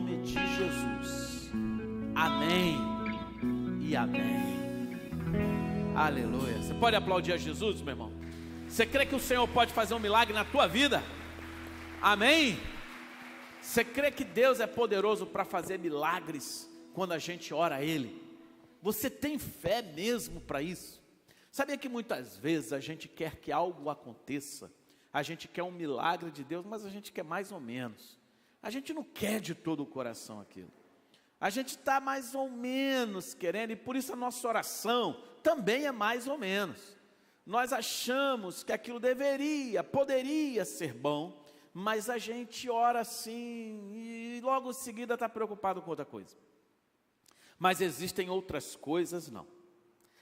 nome de Jesus. Amém e amém. Aleluia. Você pode aplaudir a Jesus, meu irmão? Você crê que o Senhor pode fazer um milagre na tua vida? Amém? Você crê que Deus é poderoso para fazer milagres quando a gente ora a Ele? Você tem fé mesmo para isso? Sabia que muitas vezes a gente quer que algo aconteça, a gente quer um milagre de Deus, mas a gente quer mais ou menos. A gente não quer de todo o coração aquilo. A gente está mais ou menos querendo, e por isso a nossa oração também é mais ou menos. Nós achamos que aquilo poderia ser bom, mas a gente ora assim e logo em seguida está preocupado com outra coisa. Mas existem outras coisas, não.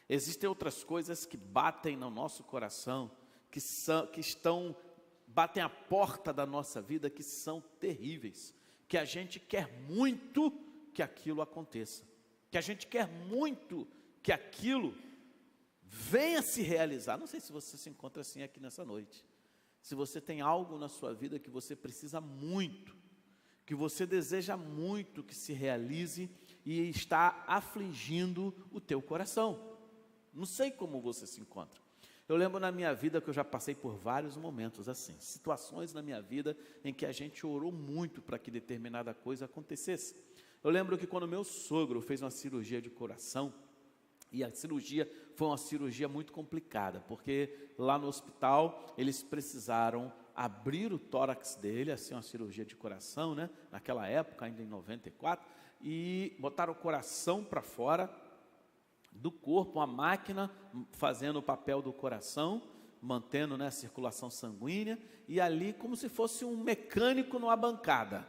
Existem outras coisas que batem no nosso coração, batem a porta da nossa vida, que são terríveis, que a gente quer muito que aquilo aconteça, que a gente quer muito que aquilo venha se realizar. Não sei se você se encontra assim aqui nessa noite. Se você tem algo na sua vida que você precisa muito, que você deseja muito que se realize e está afligindo o teu coração. Não sei como você se encontra. Eu lembro na minha vida que eu já passei por vários momentos assim, situações na minha vida em que a gente orou muito para que determinada coisa acontecesse. Eu lembro que quando meu sogro fez uma cirurgia de coração, e a cirurgia foi uma cirurgia muito complicada, porque lá no hospital eles precisaram abrir o tórax dele, assim, uma cirurgia de coração, né? Naquela época, ainda em 94, e botaram o coração para fora do corpo, uma máquina fazendo o papel do coração, mantendo, né, a circulação sanguínea, e ali como se fosse um mecânico numa bancada,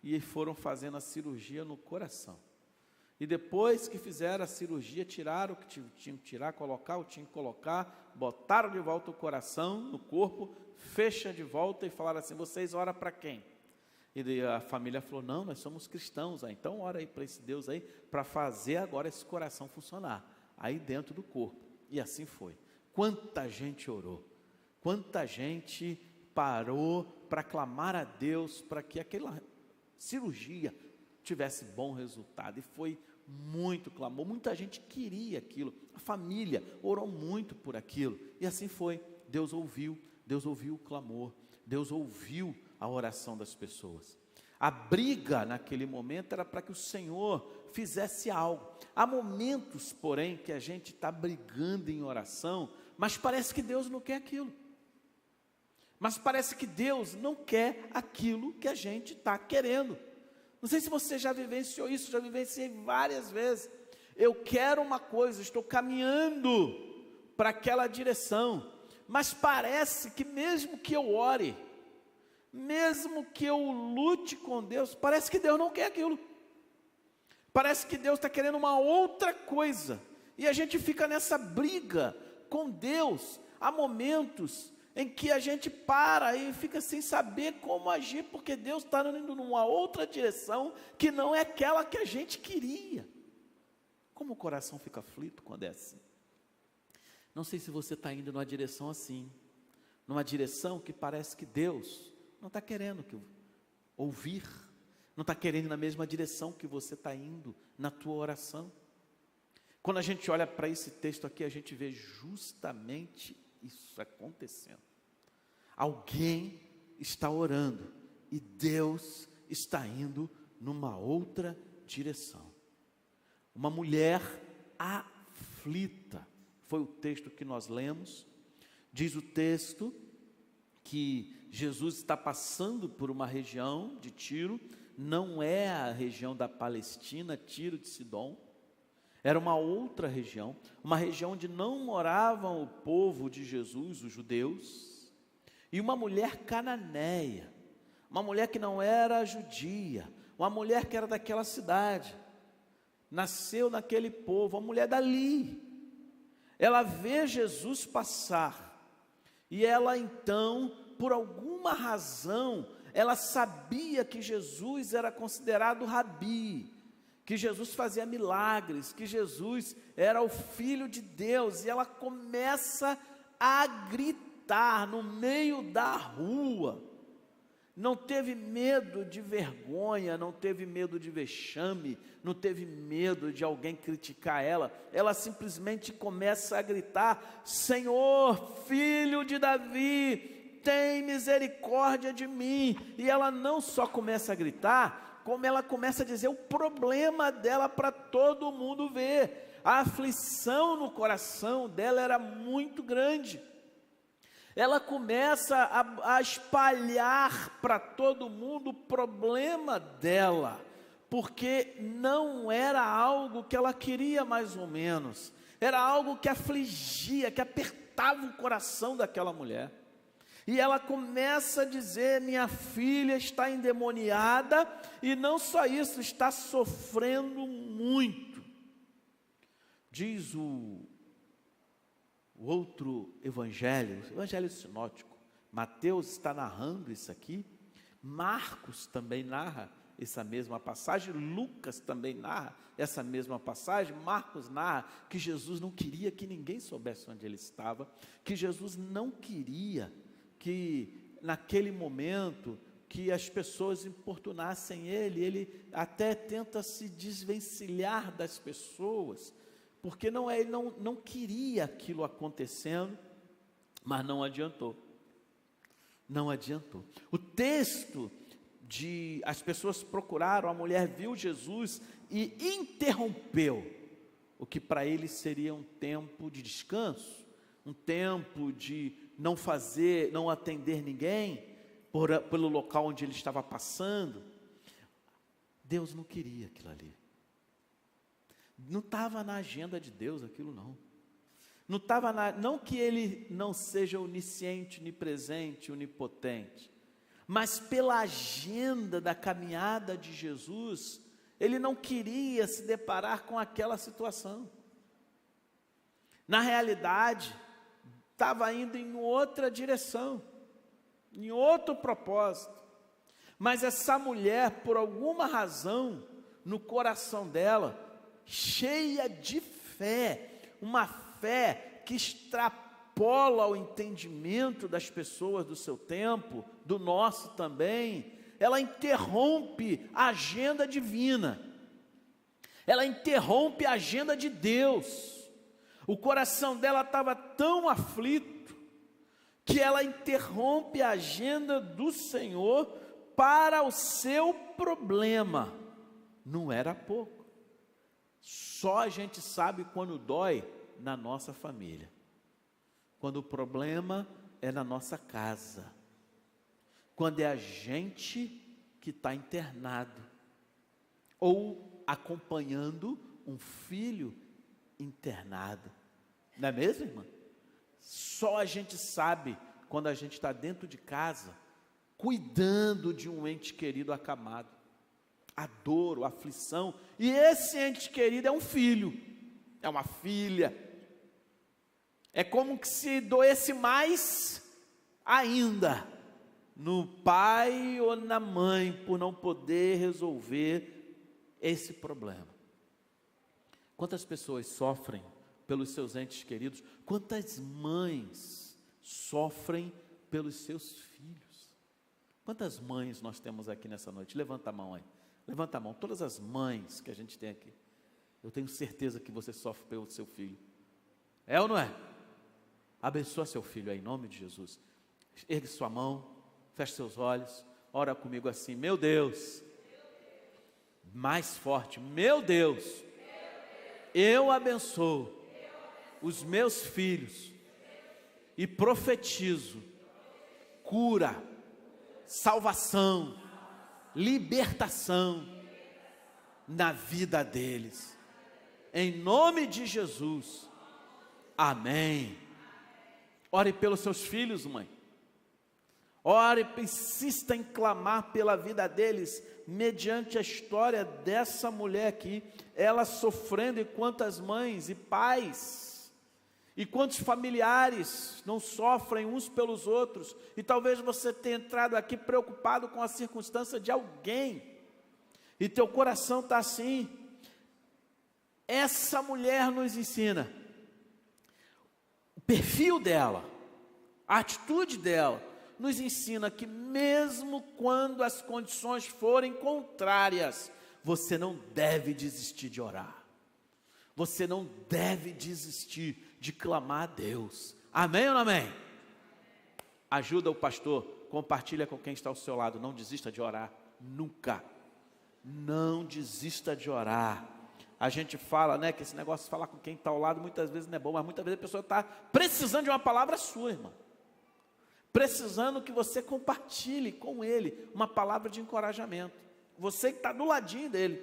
e foram fazendo a cirurgia no coração. E depois que fizeram a cirurgia, tiraram o que tinham que tirar, colocar o que tinham que colocar, botaram de volta o coração no corpo, fecha de volta e falaram assim: vocês oram para quem? E a família falou: não, nós somos cristãos, então ora aí para esse Deus aí, para fazer agora esse coração funcionar, aí dentro do corpo. E assim foi. Quanta gente orou, quanta gente parou para clamar a Deus, para que aquela cirurgia tivesse bom resultado, e foi muito clamor, muita gente queria aquilo, a família orou muito por aquilo, e assim foi. Deus ouviu o clamor, Deus ouviu a oração das pessoas. A briga naquele momento era para que o Senhor fizesse algo. Há momentos, porém, que a gente está brigando em oração, mas parece que Deus não quer aquilo. Mas parece que Deus não quer aquilo que a gente está querendo. Não sei se você já vivenciou isso, já vivenciei várias vezes. Eu quero uma coisa, estou caminhando para aquela direção, mas parece que mesmo que eu ore, mesmo que eu lute com Deus, parece que Deus não quer aquilo. Parece que Deus está querendo uma outra coisa, e a gente fica nessa briga com Deus. Há momentos em que a gente para e fica sem saber como agir, porque Deus está indo numa outra direção, que não é aquela que a gente queria. Como o coração fica aflito quando é assim. Não sei se você está indo numa direção assim, numa direção que parece que Deus não está querendo ouvir, não está querendo ir na mesma direção que você está indo na tua oração. Quando a gente olha para esse texto aqui, a gente vê justamente isso acontecendo. Alguém está orando e Deus está indo numa outra direção. Uma mulher aflita, foi o texto que nós lemos. Diz o texto que Jesus está passando por uma região de Tiro, não é a região da Palestina, Tiro de Sidom, era uma outra região, uma região onde não moravam o povo de Jesus, os judeus, e uma mulher cananeia, uma mulher que não era judia, uma mulher que era daquela cidade, nasceu naquele povo, uma mulher dali. Ela vê Jesus passar, e ela então, por alguma razão, ela sabia que Jesus era considerado rabi, que Jesus fazia milagres, que Jesus era o Filho de Deus, e ela começa a gritar no meio da rua, não teve medo de vergonha, não teve medo de vexame, não teve medo de alguém criticar ela. Ela simplesmente começa a gritar: Senhor, filho de Davi, tem misericórdia de mim. E ela não só começa a gritar, como ela começa a dizer o problema dela para todo mundo ver. A aflição no coração dela era muito grande. Ela começa a espalhar para todo mundo o problema dela, porque não era algo que ela queria mais ou menos, era algo que afligia, que apertava o coração daquela mulher. E ela começa a dizer: minha filha está endemoniada, e não só isso, está sofrendo muito. Diz o outro evangelho, o evangelho sinótico, Mateus está narrando isso aqui, Marcos também narra essa mesma passagem, Lucas também narra essa mesma passagem. Marcos narra que Jesus não queria que ninguém soubesse onde ele estava, que Jesus não queria que naquele momento que as pessoas importunassem ele até tenta se desvencilhar das pessoas, porque ele não queria aquilo acontecendo, mas não adiantou. Não adiantou. O texto as pessoas procuraram, a mulher viu Jesus e interrompeu o que para ele seria um tempo de descanso, um tempo de não atender ninguém, pelo local onde ele estava passando. Deus não queria aquilo ali. Não estava na agenda de Deus aquilo não. Não estava não que ele não seja onisciente, onipresente, onipotente, mas pela agenda da caminhada de Jesus, ele não queria se deparar com aquela situação. Na realidade, estava indo em outra direção, em outro propósito. Mas essa mulher, por alguma razão, no coração dela, cheia de fé, uma fé que extrapola o entendimento das pessoas do seu tempo, do nosso também, ela interrompe a agenda divina, ela interrompe a agenda de Deus. O coração dela estava tão aflito, que ela interrompe a agenda do Senhor para o seu problema. Não era pouco. Só a gente sabe quando dói na nossa família, quando o problema é na nossa casa, quando é a gente que está internado, ou acompanhando um filho internado, não é mesmo, irmã? Só a gente sabe quando a gente está dentro de casa, cuidando de um ente querido acamado, a dor, a aflição, e esse ente querido é um filho, é uma filha, é como que se doesse mais ainda no pai ou na mãe, por não poder resolver esse problema. Quantas pessoas sofrem pelos seus entes queridos? Quantas mães sofrem pelos seus filhos? Quantas mães nós temos aqui nessa noite? Levanta a mão aí. Levanta a mão, todas as mães que a gente tem aqui. Eu tenho certeza que você sofre pelo seu filho. É ou não é? Abençoa seu filho aí, em nome de Jesus. Ergue sua mão, feche seus olhos, ora comigo assim: meu Deus, mais forte, meu Deus, eu abençoo os meus filhos e profetizo cura, salvação, libertação na vida deles, em nome de Jesus, amém. Ore pelos seus filhos, mãe, ore, insista em clamar pela vida deles, mediante a história dessa mulher aqui, ela sofrendo, e quantas mães e pais, e quantos familiares não sofrem uns pelos outros, e talvez você tenha entrado aqui preocupado com a circunstância de alguém, e teu coração está assim. Essa mulher nos ensina o perfil dela, a atitude dela, nos ensina que mesmo quando as condições forem contrárias, você não deve desistir de orar. Você não deve desistir de clamar a Deus. Amém ou não amém? Ajuda o pastor, compartilha com quem está ao seu lado. Não desista de orar, nunca. Não desista de orar. A gente fala, né, que esse negócio de falar com quem está ao lado muitas vezes não é bom, mas muitas vezes a pessoa está precisando de uma palavra sua, irmão. Precisando que você compartilhe com ele uma palavra de encorajamento. Você que está do ladinho dele.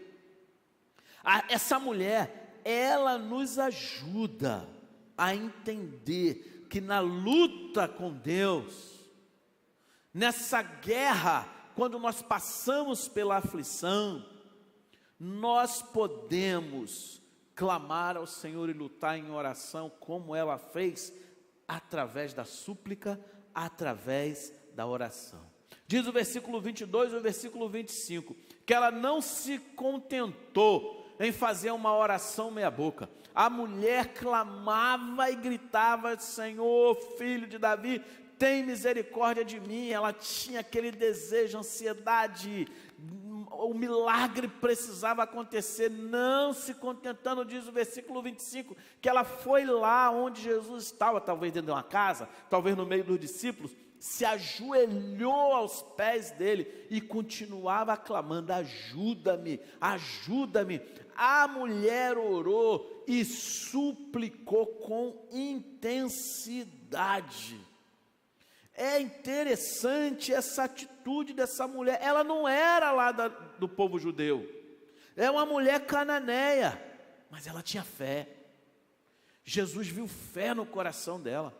Essa mulher, ela nos ajuda a entender que na luta com Deus, nessa guerra, quando nós passamos pela aflição, nós podemos clamar ao Senhor e lutar em oração, como ela fez, através da súplica, através da oração. Diz o versículo 22 e o versículo 25, que ela não se contentou em fazer uma oração meia boca. A mulher clamava e gritava: Senhor, filho de Davi, tem misericórdia de mim. Ela tinha aquele desejo, ansiedade, o milagre precisava acontecer, não se contentando. Diz o versículo 25, que ela foi lá onde Jesus estava, talvez dentro de uma casa, talvez no meio dos discípulos, se ajoelhou aos pés dele e continuava clamando: ajuda-me, ajuda-me. A mulher orou e suplicou com intensidade. É interessante essa atitude dessa mulher. Ela não era lá do povo judeu, é uma mulher cananeia, mas ela tinha fé. Jesus viu fé no coração dela.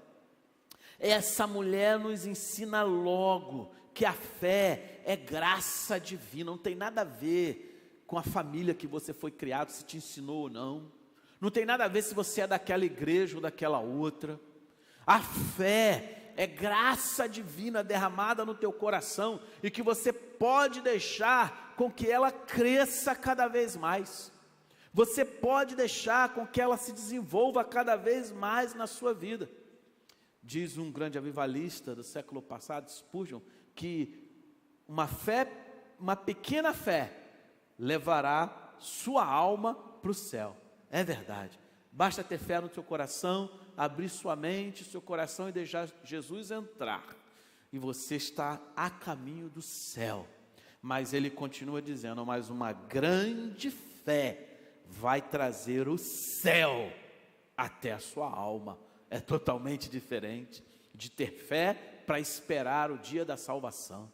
Essa mulher nos ensina logo que a fé é graça divina, não tem nada a ver com a família que você foi criado, se te ensinou ou não. Não tem nada a ver se você é daquela igreja ou daquela outra. A fé é graça divina derramada no teu coração e que você pode deixar com que ela cresça cada vez mais. Você pode deixar com que ela se desenvolva cada vez mais na sua vida. Diz um grande avivalista do século passado, Spurgeon, que uma pequena fé levará sua alma para o céu. É verdade. Basta ter fé no teu coração, abrir sua mente, seu coração e deixar Jesus entrar. E você está a caminho do céu. Mas ele continua dizendo: mas uma grande fé vai trazer o céu até a sua alma. É totalmente diferente de ter fé para esperar o dia da salvação.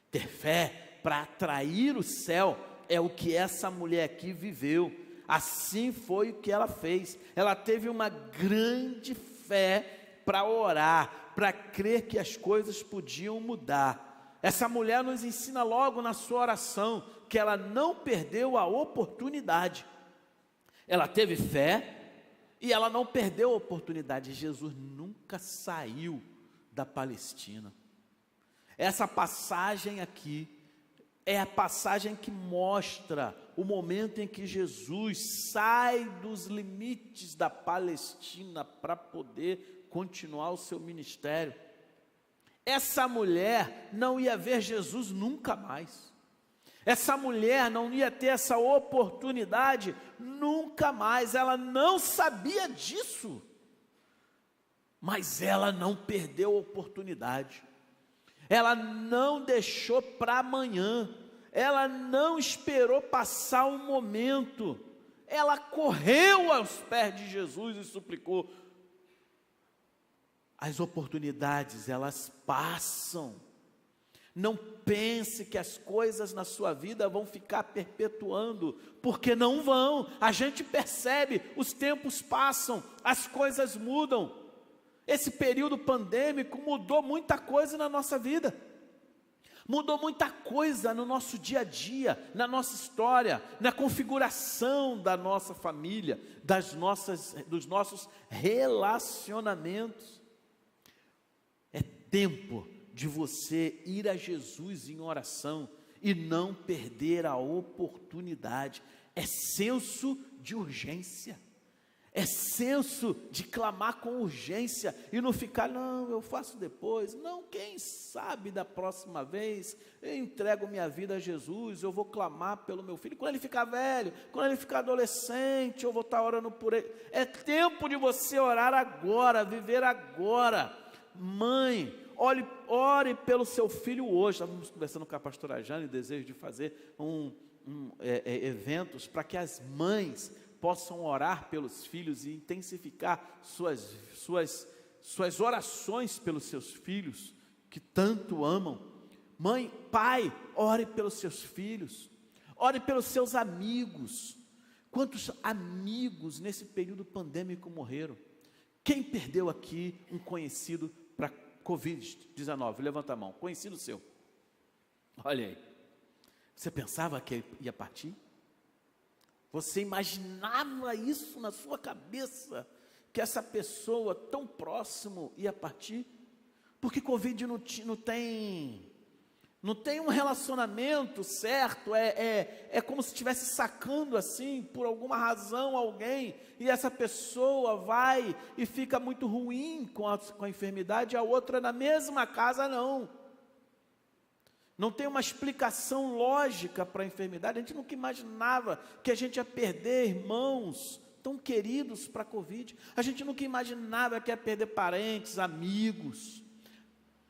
Ter fé para atrair o céu é o que essa mulher aqui viveu. Assim foi o que ela fez. Ela teve uma grande fé para orar, para crer que as coisas podiam mudar. Essa mulher nos ensina logo na sua oração que ela não perdeu a oportunidade. Ela teve fé e ela não perdeu a oportunidade. Jesus nunca saiu da Palestina. Essa passagem aqui é a passagem que mostra o momento em que Jesus sai dos limites da Palestina para poder continuar o seu ministério. Essa mulher não ia ver Jesus nunca mais. Essa mulher não ia ter essa oportunidade nunca mais. Ela não sabia disso, mas ela não perdeu a oportunidade. Ela não deixou para amanhã. Ela não esperou passar um momento. Ela correu aos pés de Jesus e suplicou. As oportunidades, elas passam. Não pense que as coisas na sua vida vão ficar perpetuando, porque não vão. A gente percebe, os tempos passam, as coisas mudam. Esse período pandêmico mudou muita coisa na nossa vida. Mudou muita coisa no nosso dia a dia, na nossa história, na configuração da nossa família, dos nossos relacionamentos. É tempo de você ir a Jesus em oração e não perder a oportunidade. É senso de urgência. é senso de clamar com urgência e não ficar, não, eu faço depois, não, quem sabe da próxima vez eu entrego minha vida a Jesus, eu vou clamar pelo meu filho, quando ele ficar velho, quando ele ficar adolescente, eu vou estar orando por ele. É tempo de você orar agora, viver agora. Mãe, ore pelo seu filho hoje. Estávamos conversando com a pastora Jane, desejo de fazer eventos para que as mães possam orar pelos filhos e intensificar suas orações pelos seus filhos, que tanto amam. Mãe, pai, ore pelos seus filhos, ore pelos seus amigos. Quantos amigos nesse período pandêmico morreram? Quem perdeu aqui um conhecido para Covid-19? Levanta a mão, conhecido seu. Olha aí, você pensava que ele ia partir? Você imaginava isso na sua cabeça, que essa pessoa tão próximo ia partir? Porque Covid não tem um relacionamento certo, é como se estivesse sacando assim, por alguma razão alguém, e essa pessoa vai e fica muito ruim com a enfermidade, a outra na mesma casa não tem uma explicação lógica para a enfermidade. A gente nunca imaginava que a gente ia perder irmãos tão queridos para a Covid. A gente nunca imaginava que ia perder parentes, amigos.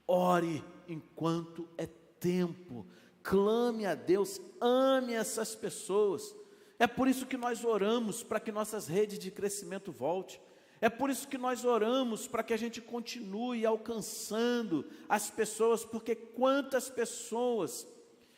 Ore enquanto é tempo. Clame a Deus, ame essas pessoas. É por isso que nós oramos para que nossas redes de crescimento voltem. É por isso que nós oramos para que a gente continue alcançando as pessoas, porque quantas pessoas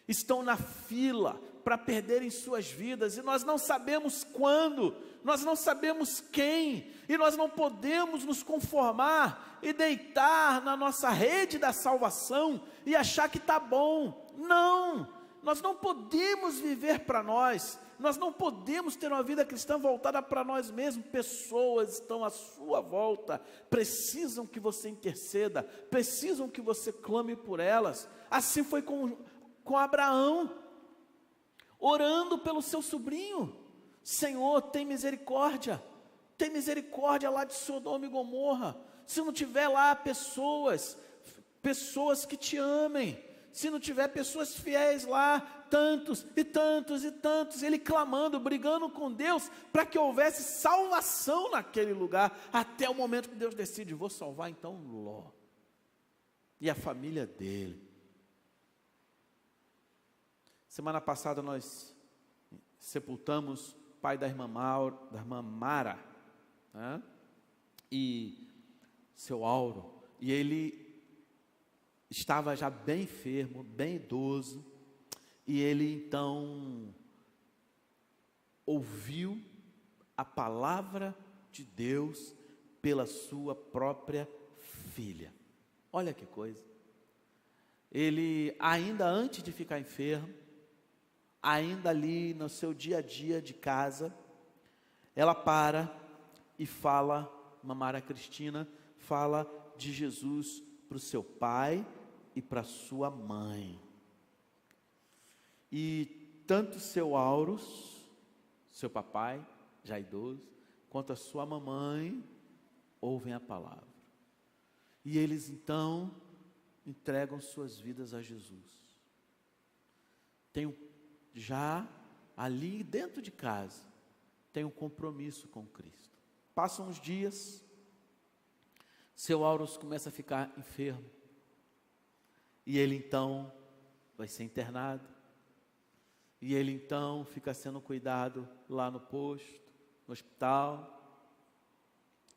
estão na fila para perderem suas vidas, e nós não sabemos quando, nós não sabemos quem, e nós não podemos nos conformar e deitar na nossa rede da salvação e achar que está bom. Não, nós não podemos viver para nós não podemos ter uma vida cristã voltada para nós mesmos. Pessoas estão à sua volta, precisam que você interceda, precisam que você clame por elas. Assim foi com Abraão, orando pelo seu sobrinho. Senhor, tem misericórdia lá de Sodoma e Gomorra. Se não tiver lá pessoas que te amem, se não tiver pessoas fiéis lá, tantos e tantos e tantos, ele clamando, brigando com Deus, para que houvesse salvação naquele lugar, até o momento que Deus decide, vou salvar então Ló, e a família dele. Semana passada nós sepultamos o pai da irmã Mara, né? E seu Auro, e ele estava já bem enfermo, bem idoso, e ele então ouviu a palavra de Deus pela sua própria filha. Olha que coisa. Ele, ainda antes de ficar enfermo, ainda ali no seu dia a dia de casa, ela para e fala, Mara Cristina, fala de Jesus para o seu pai e para sua mãe. E tanto seu Auros, seu papai, já idoso, quanto a sua mamãe, ouvem a palavra. E eles então entregam suas vidas a Jesus. Já ali dentro de casa, tem um compromisso com Cristo. Passam os dias, seu Auros começa a ficar enfermo. E ele então vai ser internado. E ele então fica sendo cuidado lá no posto, no hospital.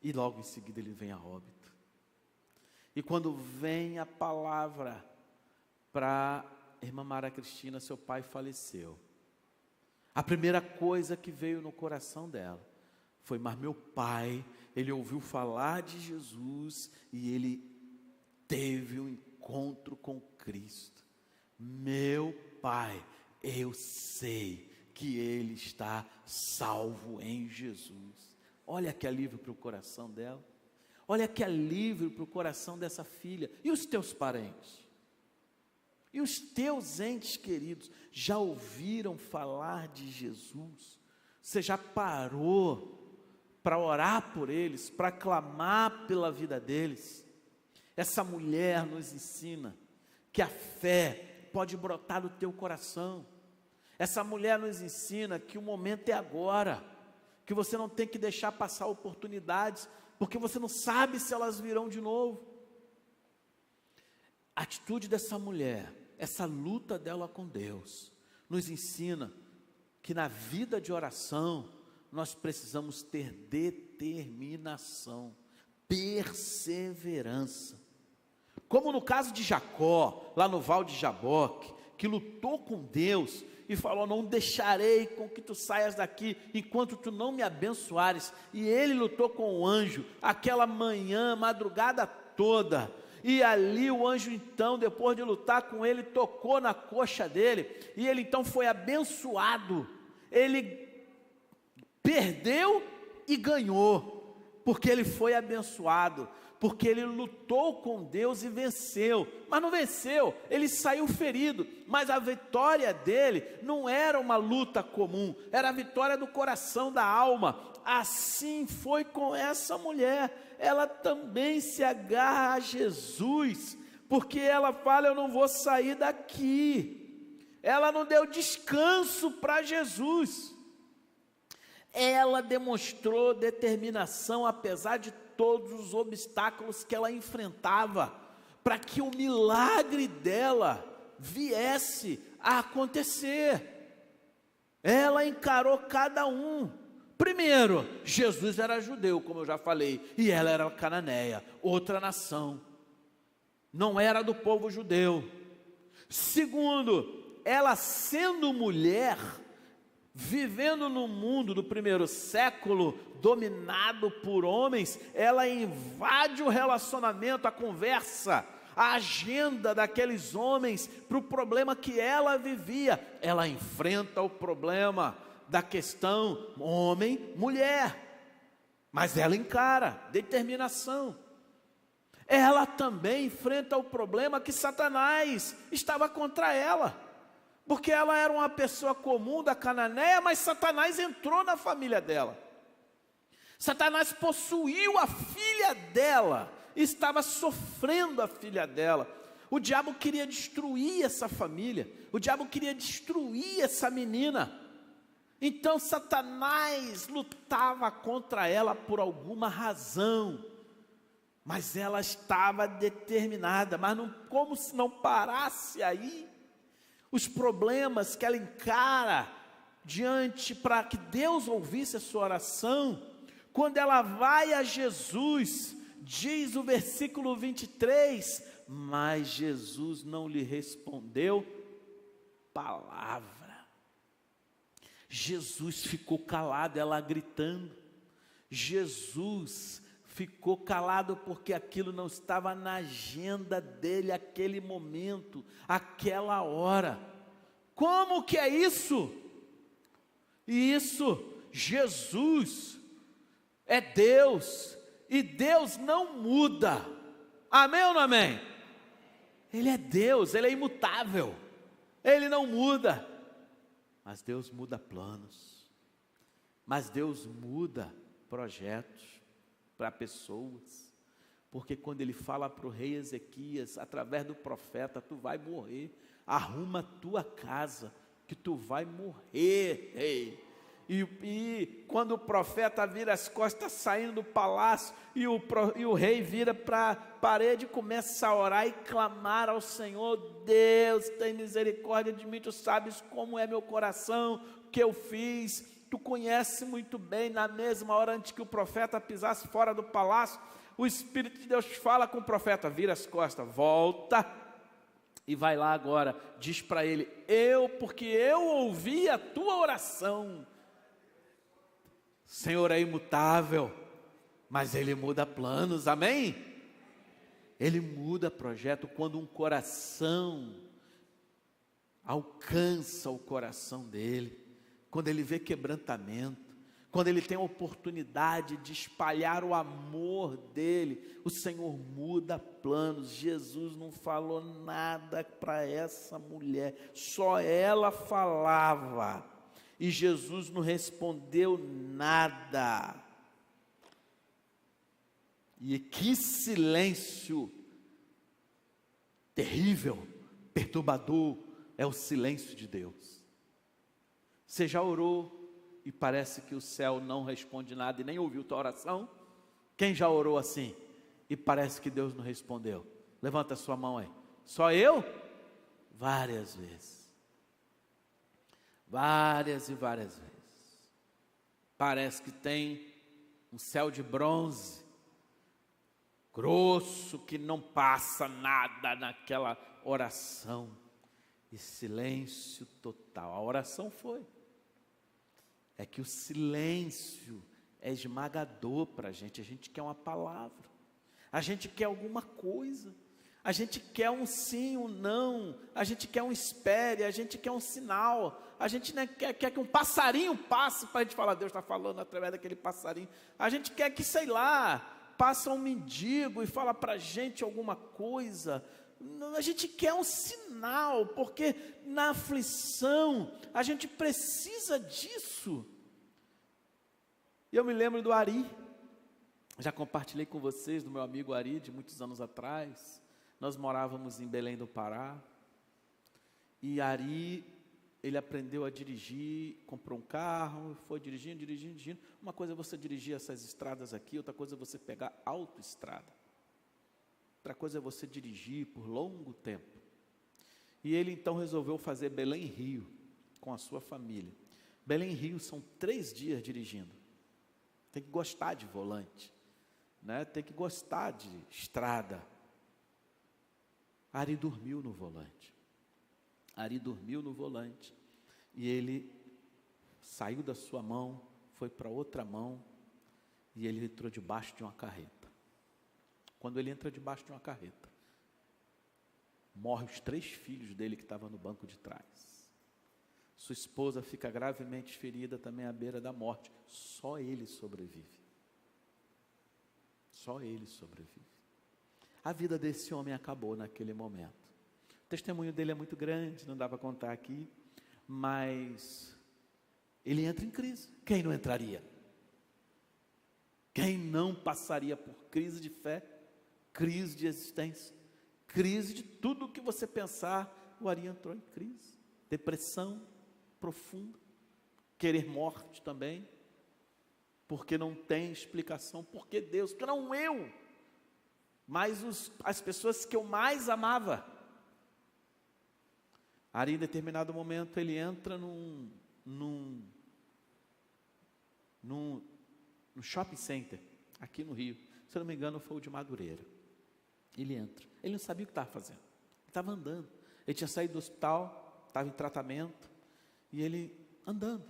E logo em seguida ele vem a óbito. E quando vem a palavra para a irmã Mara Cristina, seu pai faleceu, a primeira coisa que veio no coração dela foi, mas meu pai, ele ouviu falar de Jesus e ele teve um encontro com Cristo. Meu pai, eu sei que ele está salvo em Jesus. Olha que alívio para o coração dela. Olha que alívio para o coração dessa filha. E os teus parentes? E os teus entes queridos? Já ouviram falar de Jesus? Você já parou para orar por eles, para clamar pela vida deles. Essa mulher nos ensina que a fé pode brotar do teu coração. Essa mulher nos ensina que o momento é agora, que você não tem que deixar passar oportunidades, porque você não sabe se elas virão de novo. A atitude dessa mulher, essa luta dela com Deus, nos ensina que na vida de oração, nós precisamos ter determinação, perseverança. Como no caso de Jacó, lá no Val de Jaboque, que lutou com Deus e falou: não deixarei com que tu saias daqui, enquanto tu não me abençoares. E ele lutou com o anjo, aquela manhã, madrugada toda, e ali o anjo então, depois de lutar com ele, tocou na coxa dele, e ele então foi abençoado. Ele perdeu e ganhou, porque ele foi abençoado, porque ele lutou com Deus e venceu. Mas não venceu, ele saiu ferido, mas a vitória dele não era uma luta comum, era a vitória do coração, da alma. Assim foi com essa mulher, ela também se agarra a Jesus, porque ela fala: eu não vou sair daqui. Ela não deu descanso para Jesus. Ela demonstrou determinação, apesar de todos os obstáculos que ela enfrentava, para que o milagre dela viesse a acontecer. Ela encarou cada um. Primeiro, Jesus era judeu, como eu já falei, e ela era cananeia, outra nação, não era do povo judeu. Segundo, ela sendo mulher, vivendo no mundo do primeiro século, dominado por homens, ela invade o relacionamento, a conversa, a agenda daqueles homens, para o problema que ela vivia. Ela enfrenta o problema da questão homem-mulher, mas ela encara, determinação. Ela também enfrenta o problema que Satanás estava contra ela, porque ela era uma pessoa comum da Cananeia, mas Satanás entrou na família dela. Satanás possuiu a filha dela, estava sofrendo a filha dela. O diabo queria destruir essa família, o diabo queria destruir essa menina. Então Satanás lutava contra ela por alguma razão, mas ela estava determinada. Mas não, como se não parasse aí, os problemas que ela encara diante, para que Deus ouvisse a sua oração, quando ela vai a Jesus, diz o versículo 23, mas Jesus não lhe respondeu palavra. Jesus ficou calado, ela gritando. Jesus ficou calado porque aquilo não estava na agenda dele, aquele momento, aquela hora. Como que é isso? Isso, Jesus é Deus, e Deus não muda. Amém ou não amém? Ele é Deus, Ele é imutável, Ele não muda. Mas Deus muda planos, mas Deus muda projetos para pessoas, porque quando Ele fala para o rei Ezequias, através do profeta: tu vai morrer, arruma a tua casa, que tu vai morrer, rei. E quando o profeta vira as costas saindo do palácio, e o rei vira para a parede e começa a orar e clamar ao Senhor: Deus, tem misericórdia de mim, tu sabes como é meu coração, o que eu fiz, tu conhece muito bem. Na mesma hora, antes que o profeta pisasse fora do palácio, o Espírito de Deus fala com o profeta: vira as costas, volta, e vai lá agora, diz para ele: porque eu ouvi a tua oração. Senhor é imutável, mas Ele muda planos, amém? Ele muda projeto. Quando um coração alcança o coração dele, quando ele vê quebrantamento, quando ele tem a oportunidade de espalhar o amor dele, o Senhor muda planos. Jesus não falou nada para essa mulher, só ela falava, e Jesus não respondeu nada. E que silêncio terrível, perturbador é o silêncio de Deus. Você já orou e parece que o céu não responde nada e nem ouviu tua oração? Quem já orou assim e parece que Deus não respondeu? Levanta a sua mão aí. Só eu? Várias vezes. Várias e várias vezes. Parece que tem um céu de bronze, grosso, que não passa nada naquela oração. E silêncio total. A oração foi. É que o silêncio é esmagador para a gente quer uma palavra, a gente quer alguma coisa, a gente quer um sim, um não, a gente quer um espere, a gente quer um sinal, a gente quer que um passarinho passe para a gente falar, Deus está falando através daquele passarinho, a gente quer que, sei lá, passa um mendigo e fala para a gente alguma coisa, a gente quer um sinal, porque na aflição a gente precisa disso. E eu me lembro do Ari, já compartilhei com vocês do meu amigo Ari, de muitos anos atrás. Nós morávamos em Belém do Pará, e Ari, ele aprendeu a dirigir, comprou um carro, foi dirigindo. Uma coisa é você dirigir essas estradas aqui, outra coisa é você pegar autoestrada. Outra coisa é você dirigir por longo tempo. E ele então resolveu fazer Belém-Rio com a sua família. Belém-Rio são 3 dias dirigindo. Tem que gostar de volante, né? Tem que gostar de estrada. Ari dormiu no volante. Ari dormiu no volante. E ele saiu da sua mão, foi para outra mão, e ele entrou debaixo de uma carreta. Quando ele entra debaixo de uma carreta, morrem os 3 filhos dele que estavam no banco de trás. Sua esposa fica gravemente ferida também à beira da morte. Só ele sobrevive. Só ele sobrevive. A vida desse homem acabou naquele momento. O testemunho dele é muito grande, não dá para contar aqui, mas ele entra em crise. Quem não entraria? Quem não passaria por crise de fé, crise de existência, crise de tudo o que você pensar? O Ari entrou em crise, depressão profunda, querer morte também, porque não tem explicação, porque Deus, porque não eu, mas as pessoas que eu mais amava. Ari, em determinado momento, ele entra num shopping center, aqui no Rio, se eu não me engano foi o de Madureira. Ele entra, ele não sabia o que estava fazendo, ele estava andando, ele tinha saído do hospital, estava em tratamento, e ele andando,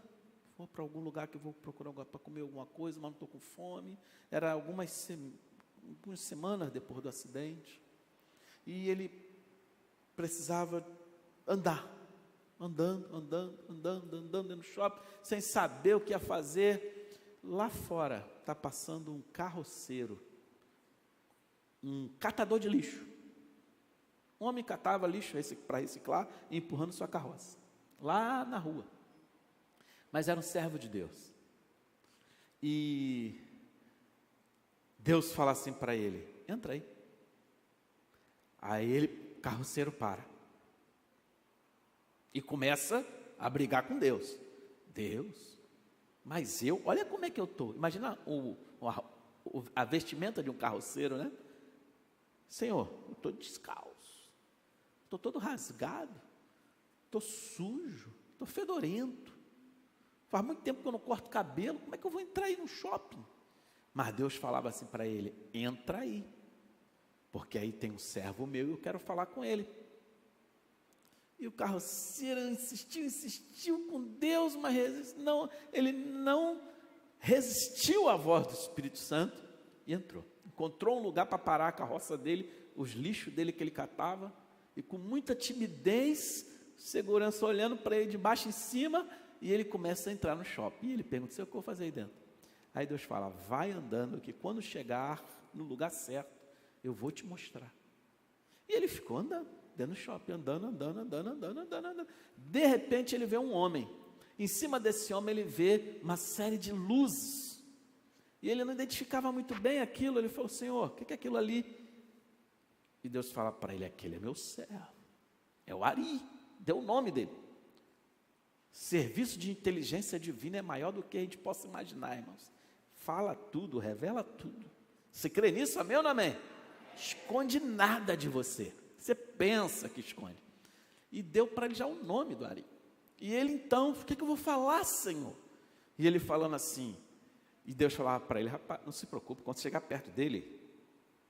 vou para algum lugar que eu vou procurar para comer alguma coisa, mas não estou com fome. Era algumas semanas depois do acidente, e ele precisava andando dentro do shopping, sem saber o que ia fazer. Lá fora está passando um carroceiro, um catador de lixo. Um homem catava lixo para reciclar e empurrando sua carroça lá na rua, mas era um servo de Deus, e Deus fala assim para ele, entra aí. Aí ele, carroceiro, para, e começa a brigar com Deus, mas olha como é que eu estou, imagina a vestimenta de um carroceiro, né? Senhor, eu estou descalço, estou todo rasgado, estou sujo, estou fedorento, faz muito tempo que eu não corto cabelo, como é que eu vou entrar aí no shopping? Mas Deus falava assim para ele, entra aí, porque aí tem um servo meu e eu quero falar com ele. E o carroceiro insistiu com Deus, mas ele não resistiu à voz do Espírito Santo e entrou. Encontrou um lugar para parar a carroça dele, os lixos dele que ele catava, e com muita timidez, segurança olhando para ele de baixo em cima, e ele começa a entrar no shopping. E ele pergunta, o que eu vou fazer aí dentro? Aí Deus fala, vai andando, que quando chegar no lugar certo, eu vou te mostrar. E ele ficou andando, dentro do shopping, andando. De repente ele vê um homem. Em cima desse homem ele vê uma série de luzes. E ele não identificava muito bem aquilo. Ele falou: Senhor, o que é aquilo ali? E Deus fala para ele: aquele é meu servo, é o Ari, deu o nome dele. Serviço de inteligência divina é maior do que a gente possa imaginar, irmãos. Fala tudo, revela tudo. Você crê nisso, amém ou não amém? Esconde nada de você. Você pensa que esconde. E deu para ele já o nome do Ari. E ele então: o que eu vou falar, Senhor? E ele falando assim, e Deus falava para ele: rapaz, não se preocupe, quando chegar perto dele,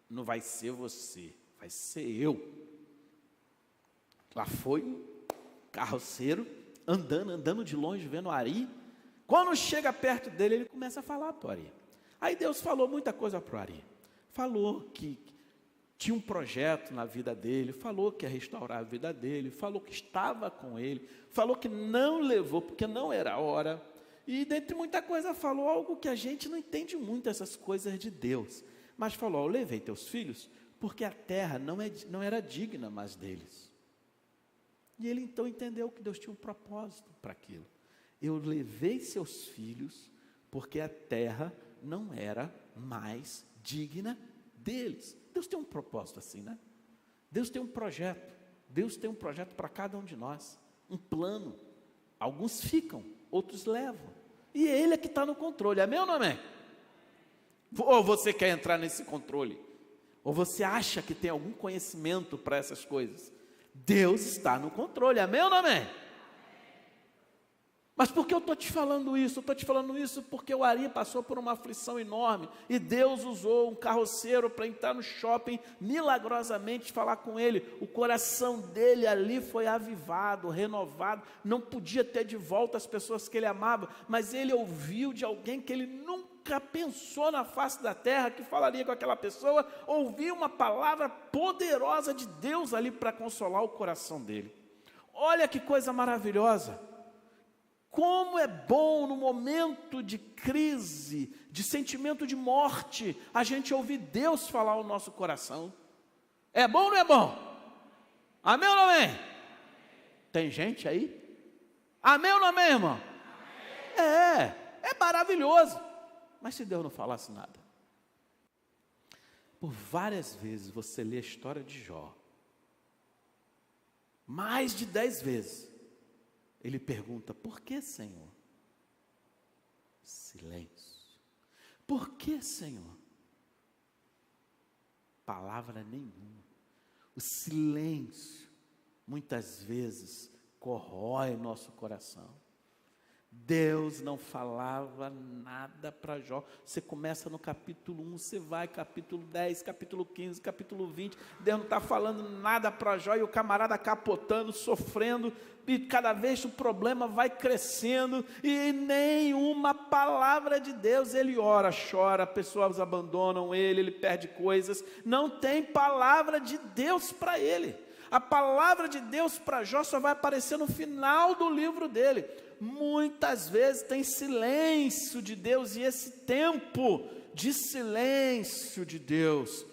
não vai ser você, vai ser eu. Lá foi o carroceiro, andando de longe, vendo o Ari. Quando chega perto dele, ele começa a falar para o Ari. Aí Deus falou muita coisa para o Ari. Falou que tinha um projeto na vida dele, falou que ia restaurar a vida dele, falou que estava com ele, falou que não levou porque não era a hora. E dentre muita coisa falou algo que a gente não entende muito, essas coisas de Deus. Mas falou: eu levei teus filhos porque a terra não era digna mais deles. E ele então entendeu que Deus tinha um propósito para aquilo. Eu levei seus filhos porque a terra não era mais digna deles. Deus tem um propósito assim, né? Deus tem um projeto. Deus tem um projeto para cada um de nós. Um plano. Alguns ficam, outros levam. E Ele é que está no controle. Amém ou não amém? Ou você quer entrar nesse controle? Ou você acha que tem algum conhecimento para essas coisas? Deus está no controle. Amém ou não amém? Mas por que eu estou te falando isso? Eu estou te falando isso porque o Ari passou por uma aflição enorme, e Deus usou um carroceiro para entrar no shopping, milagrosamente falar com ele. O coração dele ali foi avivado, renovado. Não podia ter de volta as pessoas que ele amava, mas ele ouviu de alguém que ele nunca pensou na face da terra que falaria com aquela pessoa. Ouviu uma palavra poderosa de Deus ali para consolar o coração dele. Olha que coisa maravilhosa. Como é bom no momento de crise, de sentimento de morte, a gente ouvir Deus falar ao nosso coração. É bom ou não é bom? Amém ou não amém? Tem gente aí? Amém ou não amém, irmão? É maravilhoso. Mas se Deus não falasse nada? Por várias vezes você lê a história de Jó, mais de 10 vezes, ele pergunta: por que, Senhor? Silêncio. Por que, Senhor? Palavra nenhuma. O silêncio, muitas vezes, corrói nosso coração. Deus não falava nada para Jó. Você começa no capítulo 1, você vai capítulo 10, capítulo 15, capítulo 20, Deus não está falando nada para Jó, e o camarada capotando, sofrendo, e cada vez o problema vai crescendo, e nenhuma palavra de Deus. Ele ora, chora, pessoas abandonam ele perde coisas, não tem palavra de Deus para ele. A palavra de Deus para Jó só vai aparecer no final do livro dele. Muitas vezes tem silêncio de Deus, e esse tempo de silêncio de Deus,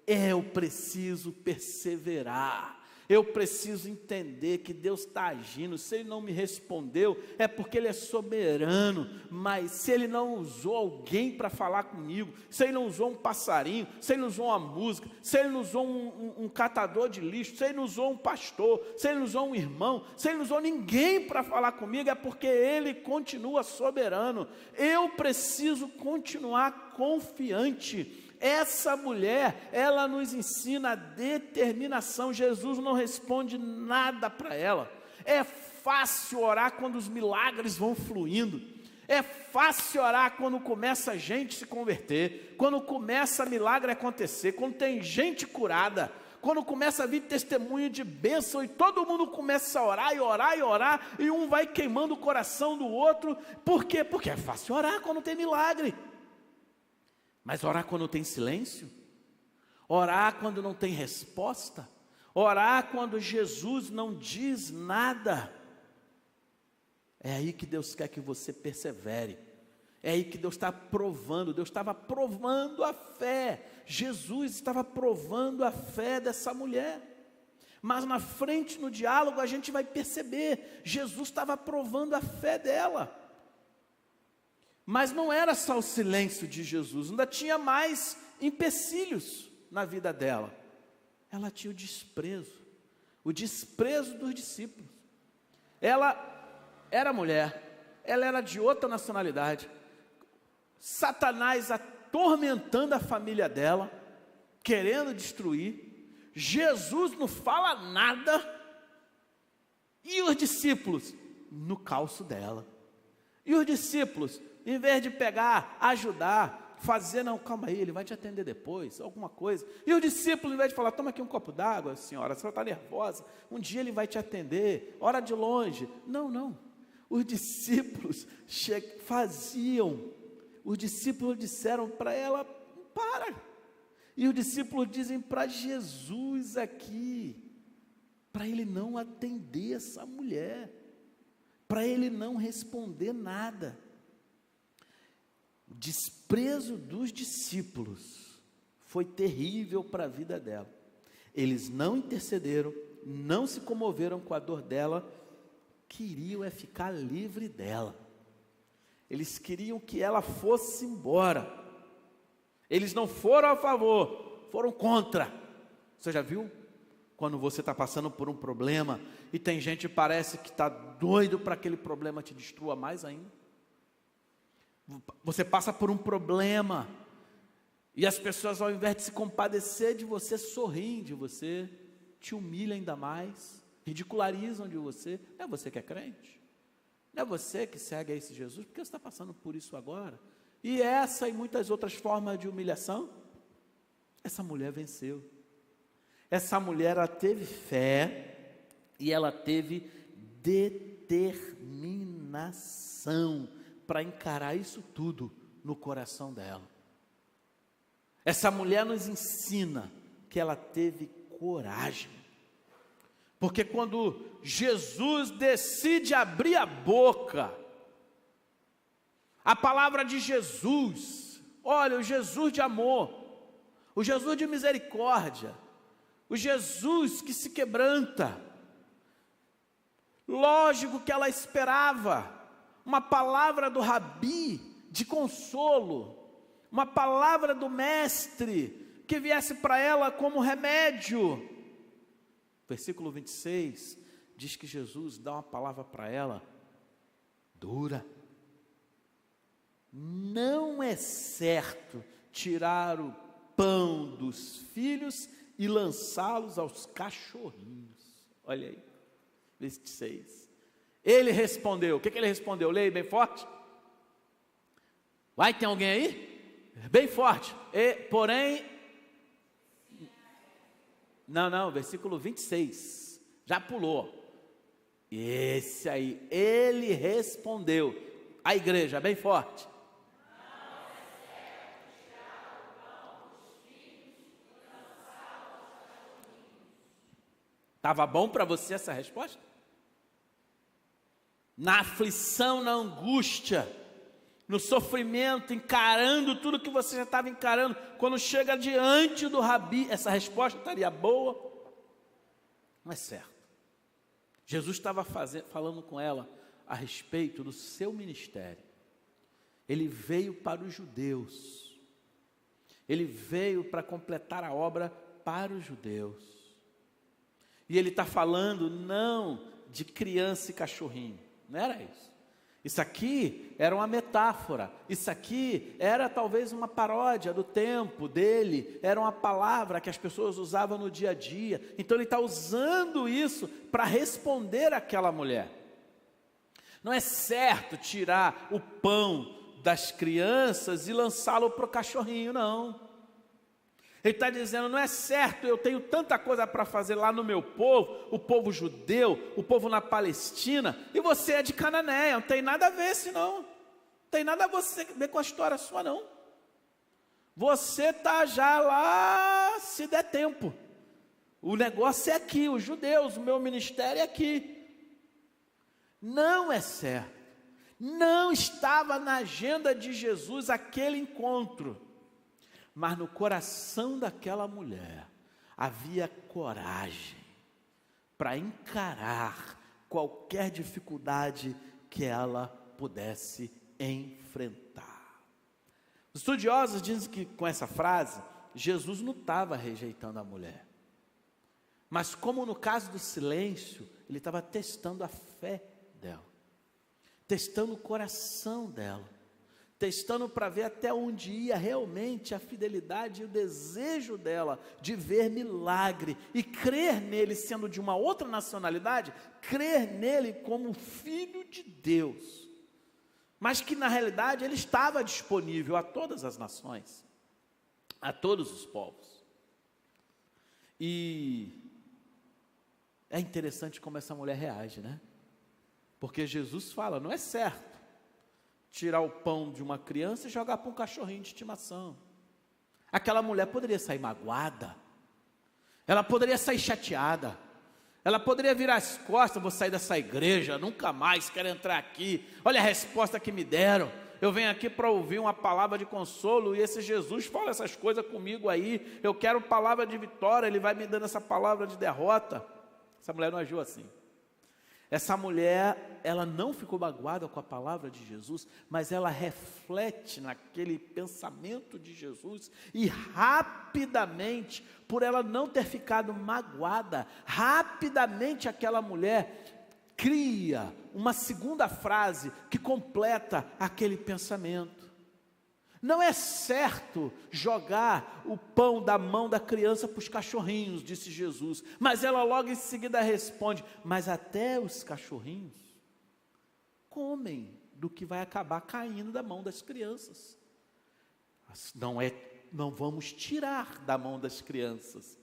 eu preciso perseverar. Eu preciso entender que Deus está agindo. Se Ele não me respondeu, é porque Ele é soberano. Mas se Ele não usou alguém para falar comigo, se Ele não usou um passarinho, se Ele não usou uma música, se Ele não usou um catador de lixo, se Ele não usou um pastor, se Ele não usou um irmão, se Ele não usou ninguém para falar comigo, é porque Ele continua soberano. Eu preciso continuar confiante. Essa mulher, ela nos ensina a determinação. Jesus não responde nada para ela. É fácil orar quando os milagres vão fluindo. É fácil orar quando começa a gente se converter, quando começa milagre acontecer, quando tem gente curada, quando começa a vir testemunho de bênção, e todo mundo começa a orar, e orar, e orar, e um vai queimando o coração do outro. Por quê? Porque é fácil orar quando tem milagre. Mas orar quando tem silêncio? Orar quando não tem resposta? Orar quando Jesus não diz nada? É aí que Deus quer que você persevere. É aí que Deus está provando. Deus estava provando a fé. Jesus estava provando a fé dessa mulher. Mas na frente, no diálogo, a gente vai perceber, Jesus estava provando a fé dela. Mas não era só o silêncio de Jesus, ainda tinha mais empecilhos na vida dela. Ela tinha o desprezo dos discípulos. Ela era mulher, ela era de outra nacionalidade. Satanás atormentando a família dela, querendo destruir. Jesus não fala nada. E os discípulos no calço dela. E os discípulos, em vez de pegar, ajudar, fazer, não, calma aí, ele vai te atender depois, alguma coisa. E os discípulos, em vez de falar, toma aqui um copo d'água, senhora, a senhora está nervosa, um dia ele vai te atender, ora de longe. Não. Os discípulos faziam. Os discípulos disseram para ela, para. E os discípulos dizem para Jesus aqui, para ele não atender essa mulher, para ele não responder nada. O desprezo dos discípulos foi terrível para a vida dela. Eles não intercederam, não se comoveram com a dor dela, queriam ficar livre dela. Eles queriam que ela fosse embora. Eles não foram a favor, foram contra. Você já viu? Quando você está passando por um problema e tem gente que parece que está doido para aquele problema te destrua mais ainda. Você passa por um problema e as pessoas, ao invés de se compadecer de você, sorriem de você, te humilham ainda mais, ridicularizam de você. Não é você que é crente? Não é você que segue a esse Jesus? Por que você está passando por isso agora? E essa e muitas outras formas de humilhação, essa mulher venceu. Essa mulher, ela teve fé e ela teve determinação para encarar isso tudo no coração dela. Essa mulher nos ensina que ela teve coragem. Porque quando Jesus decide abrir a boca, a palavra de Jesus, olha, o Jesus de amor, o Jesus de misericórdia, o Jesus que se quebranta. Lógico que ela esperava uma palavra do Rabi de consolo, uma palavra do mestre que viesse para ela como remédio. Versículo 26 diz que Jesus dá uma palavra para ela dura. Não é certo tirar o pão dos filhos e lançá-los aos cachorrinhos. Olha aí, 26. Ele respondeu, o que ele respondeu? Leia bem forte. Vai, tem alguém aí? Bem forte. Porém, não, versículo 26, já pulou. Esse aí, ele respondeu. A igreja, bem forte. Estava bom para você essa resposta? Na aflição, na angústia, no sofrimento, encarando tudo que você já estava encarando, quando chega diante do Rabi, essa resposta estaria boa? Não é certo. Jesus estava falando com ela a respeito do seu ministério. Ele veio para os judeus. Ele veio para completar a obra para os judeus. E ele está falando não de criança e cachorrinho. Não era isso. Isso aqui era uma metáfora. Isso aqui era talvez uma paródia do tempo dele. Era uma palavra que as pessoas usavam no dia a dia. Então ele está usando isso para responder àquela mulher. Não é certo tirar o pão das crianças e lançá-lo para o cachorrinho, não. Ele está dizendo, não é certo, eu tenho tanta coisa para fazer lá no meu povo, o povo judeu, o povo na Palestina, e você é de Cananéia, não tem nada a ver senão, não tem nada a ver com a história sua não. Você está já lá, se der tempo. O negócio é aqui, os judeus, o meu ministério é aqui. Não é certo. Não estava na agenda de Jesus aquele encontro. Mas no coração daquela mulher havia coragem para encarar qualquer dificuldade que ela pudesse enfrentar. Os estudiosos dizem que com essa frase, Jesus não estava rejeitando a mulher. Mas como no caso do silêncio, ele estava testando a fé dela. Testando o coração dela. Testando para ver até onde ia realmente a fidelidade e o desejo dela de ver milagre e crer nele sendo de uma outra nacionalidade, crer nele como filho de Deus. Mas que na realidade ele estava disponível a todas as nações, a todos os povos. E é interessante como essa mulher reage, né? Porque Jesus fala, não é certo tirar o pão de uma criança e jogar para um cachorrinho de estimação. Aquela mulher poderia sair magoada, ela poderia sair chateada, ela poderia virar as costas, vou sair dessa igreja, nunca mais quero entrar aqui, olha a resposta que me deram, eu venho aqui para ouvir uma palavra de consolo, e esse Jesus fala essas coisas comigo aí, eu quero palavra de vitória, ele vai me dando essa palavra de derrota. Essa mulher não agiu assim. Essa mulher, ela não ficou magoada com a palavra de Jesus, mas ela reflete naquele pensamento de Jesus, e rapidamente, por ela não ter ficado magoada, rapidamente aquela mulher cria uma segunda frase que completa aquele pensamento. Não é certo jogar o pão da mão da criança para os cachorrinhos, disse Jesus. Mas ela logo em seguida responde, mas até os cachorrinhos comem do que vai acabar caindo da mão das crianças. Não vamos tirar da mão das crianças.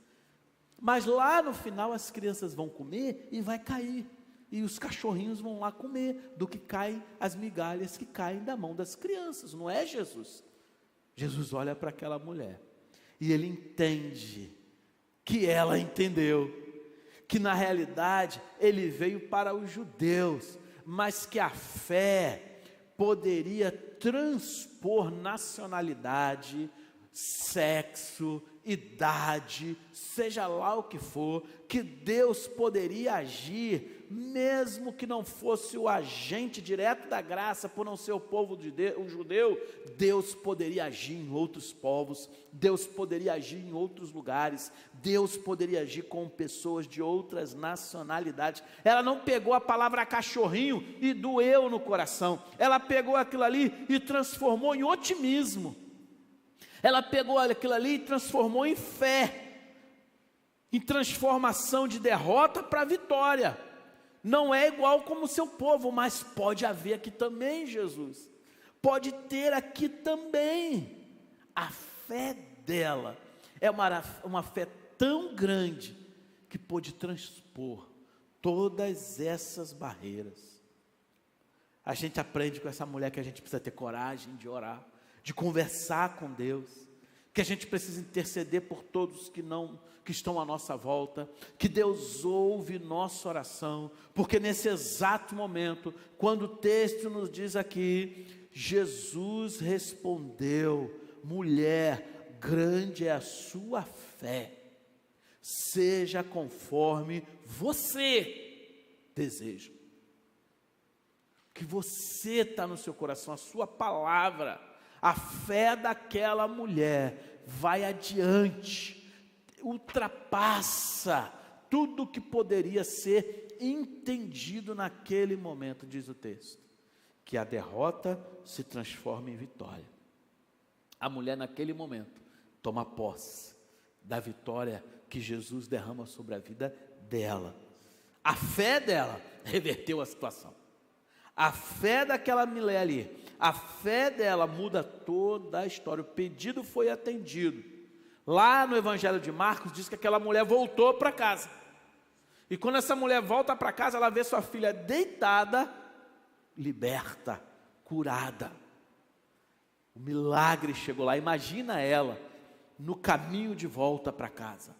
Mas lá no final as crianças vão comer e vai cair. E os cachorrinhos vão lá comer do que caem, as migalhas que caem da mão das crianças. Não é Jesus? Jesus olha para aquela mulher e ele entende que ela entendeu, que na realidade ele veio para os judeus, mas que a fé poderia transpor nacionalidade, sexo, idade, seja lá o que for, que Deus poderia agir, mesmo que não fosse o agente direto da graça, por não ser o povo de Deus, o judeu, Deus poderia agir em outros povos, Deus poderia agir em outros lugares, Deus poderia agir com pessoas de outras nacionalidades. Ela não pegou a palavra cachorrinho e doeu no coração, ela pegou aquilo ali e transformou em otimismo. Ela pegou aquilo ali e transformou em fé, em transformação de derrota para vitória. Não é igual como o seu povo, mas pode haver aqui também, Jesus. Pode ter aqui também. A fé dela é uma fé tão grande que pôde transpor todas essas barreiras. A gente aprende com essa mulher que a gente precisa ter coragem de orar, de conversar com Deus, que a gente precisa interceder por todos que estão à nossa volta, que Deus ouve nossa oração, porque nesse exato momento, quando o texto nos diz aqui, Jesus respondeu, mulher, grande é a sua fé, seja conforme você deseja. O que você está no seu coração, a sua palavra, a fé daquela mulher vai adiante, ultrapassa tudo que poderia ser entendido naquele momento, diz o texto, que a derrota se transforma em vitória. A mulher naquele momento toma posse da vitória que Jesus derrama sobre a vida dela. A fé dela reverteu a situação. A fé daquela mulher ali, a fé dela muda toda a história. O pedido foi atendido. Lá no Evangelho de Marcos diz que aquela mulher voltou para casa. E quando essa mulher volta para casa, ela vê sua filha deitada, liberta, curada. O milagre chegou lá. Imagina ela no caminho de volta para casa,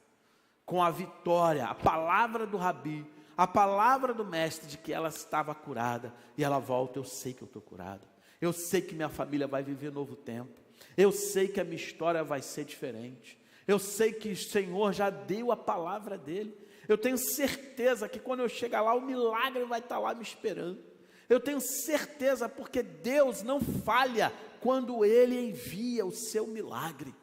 com a vitória, a palavra do Rabi, a palavra do mestre de que ela estava curada, e ela volta, eu sei que eu estou curada, eu sei que minha família vai viver novo tempo, eu sei que a minha história vai ser diferente, eu sei que o Senhor já deu a palavra dele, eu tenho certeza que quando eu chegar lá, o milagre vai estar lá me esperando, Eu tenho certeza, porque Deus não falha quando Ele envia o seu milagre.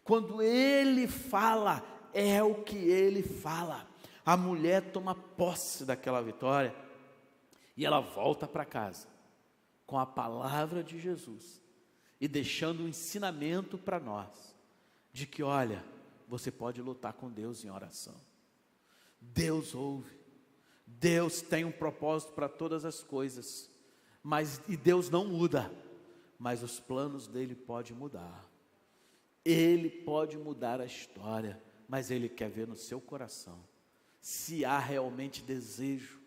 Quando Ele fala, é o que Ele fala. A mulher toma posse daquela vitória e ela volta para casa com a palavra de Jesus e deixando um ensinamento para nós de que, olha, você pode lutar com Deus em oração. Deus ouve. Deus tem um propósito para todas as coisas, e Deus não muda, mas os planos dele podem mudar. Ele pode mudar a história, mas Ele quer ver no seu coração se há realmente desejo,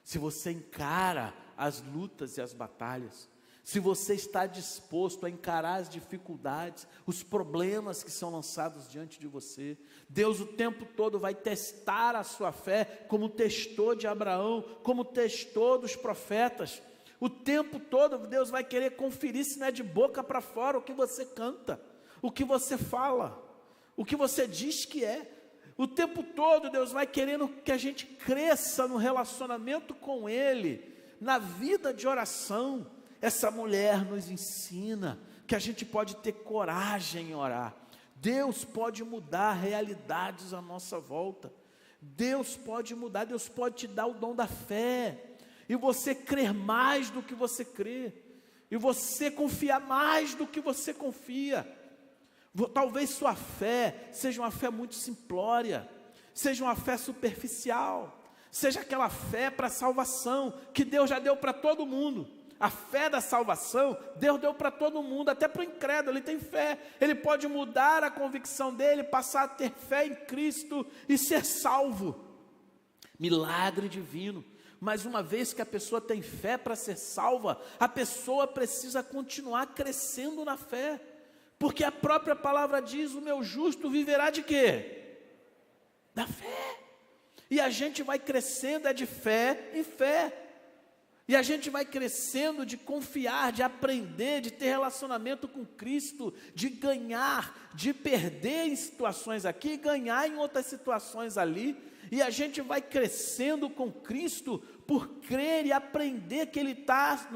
se você encara as lutas e as batalhas, se você está disposto a encarar as dificuldades, os problemas que são lançados diante de você. Deus o tempo todo vai testar a sua fé, como testou de Abraão, como testou dos profetas. O tempo todo Deus vai querer conferir se não é de boca para fora o que você canta, o que você fala, o que você diz que é. O tempo todo Deus vai querendo que a gente cresça no relacionamento com Ele, na vida de oração. Essa mulher nos ensina que a gente pode ter coragem em orar. Deus pode mudar realidades à nossa volta. Deus pode mudar, Deus pode te dar o dom da fé, e você crer mais do que você crê, e você confiar mais do que você confia. Talvez sua fé seja uma fé muito simplória, seja uma fé superficial, seja aquela fé para salvação, que Deus já deu para todo mundo. A fé da salvação, Deus deu para todo mundo, até para o incrédulo. Ele tem fé, ele pode mudar a convicção dele, passar a ter fé em Cristo e ser salvo. Milagre divino. Mas uma vez que a pessoa tem fé para ser salva, a pessoa precisa continuar crescendo na fé, porque a própria palavra diz: o meu justo viverá de quê? Da fé. E a gente vai crescendo de fé em fé. E a gente vai crescendo de confiar, de aprender, de ter relacionamento com Cristo, de ganhar, de perder em situações aqui e ganhar em outras situações ali. E a gente vai crescendo com Cristo por crer e aprender que Ele está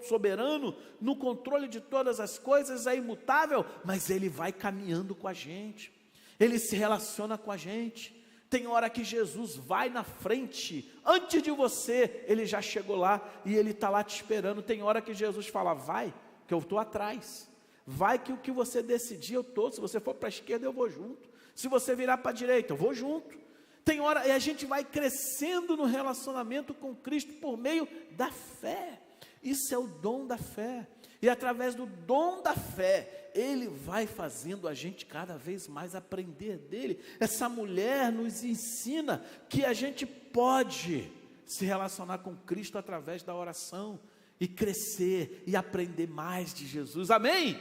soberano, no controle de todas as coisas, é imutável, mas Ele vai caminhando com a gente, Ele se relaciona com a gente. Tem hora que Jesus vai na frente, antes de você, Ele já chegou lá, e Ele está lá te esperando. Tem hora que Jesus fala: vai, que eu estou atrás, vai que o que você decidir eu estou, se você for para a esquerda eu vou junto, se você virar para a direita eu vou junto. Tem hora, e a gente vai crescendo no relacionamento com Cristo por meio da fé. Isso é o dom da fé, e através do dom da fé, Ele vai fazendo a gente cada vez mais aprender dEle. Essa mulher nos ensina que a gente pode se relacionar com Cristo através da oração, e crescer, e aprender mais de Jesus, amém?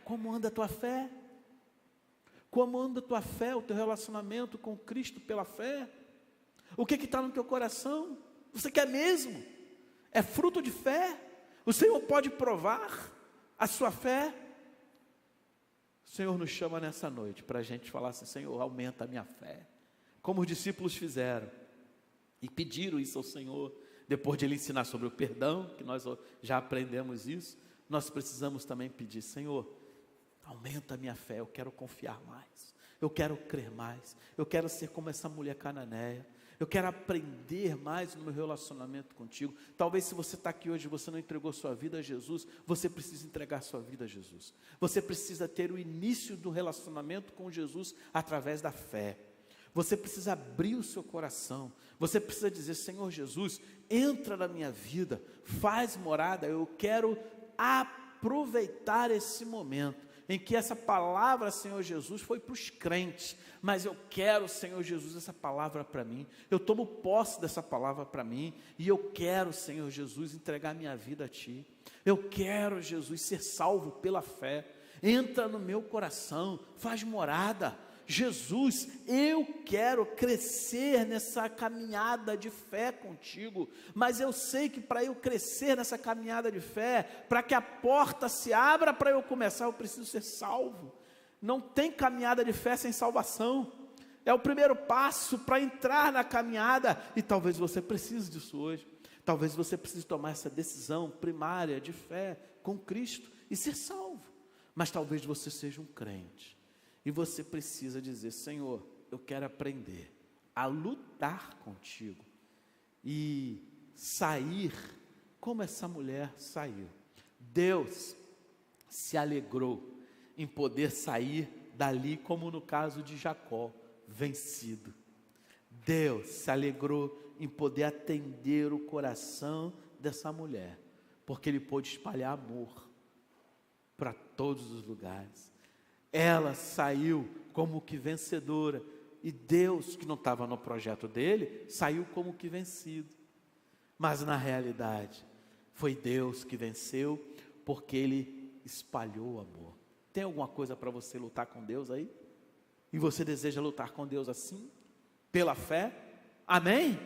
Como anda a tua fé? Como anda a tua fé, o teu relacionamento com Cristo pela fé? O que está no teu coração? Você quer mesmo? É fruto de fé? O Senhor pode provar a sua fé? O Senhor nos chama nessa noite para a gente falar assim: Senhor, aumenta a minha fé, como os discípulos fizeram, e pediram isso ao Senhor. Depois de Ele ensinar sobre o perdão, que nós já aprendemos isso, nós precisamos também pedir: Senhor, aumenta a minha fé, eu quero confiar mais, eu quero crer mais, eu quero ser como essa mulher cananeia, eu quero aprender mais no meu relacionamento contigo. Talvez, se você está aqui hoje e você não entregou sua vida a Jesus, você precisa entregar sua vida a Jesus. Você precisa ter o início do relacionamento com Jesus através da fé. Você precisa abrir o seu coração. Você precisa dizer: Senhor Jesus, entra na minha vida, faz morada. Eu quero aproveitar esse momento em que essa palavra, Senhor Jesus, foi para os crentes, mas eu quero, Senhor Jesus, essa palavra para mim. Eu tomo posse dessa palavra para mim, e eu quero, Senhor Jesus, entregar minha vida a Ti. Eu quero, Jesus, ser salvo pela fé. Entra no meu coração, faz morada. Jesus, eu quero crescer nessa caminhada de fé contigo, mas eu sei que para eu crescer nessa caminhada de fé, para que a porta se abra para eu começar, eu preciso ser salvo. Não tem caminhada de fé sem salvação. É o primeiro passo para entrar na caminhada, e talvez você precise disso hoje. Talvez você precise tomar essa decisão primária de fé com Cristo e ser salvo. Mas talvez você seja um crente e você precisa dizer: Senhor, eu quero aprender a lutar contigo e sair como essa mulher saiu. Deus se alegrou em poder sair dali, como no caso de Jacó, vencido. Deus se alegrou em poder atender o coração dessa mulher, porque Ele pôde espalhar amor para todos os lugares. Ela saiu como que vencedora, e Deus, que não estava no projeto dele, saiu como que vencido. Mas na realidade, foi Deus que venceu, porque Ele espalhou o amor. Tem alguma coisa para você lutar com Deus aí? E você deseja lutar com Deus assim? Pela fé? Amém?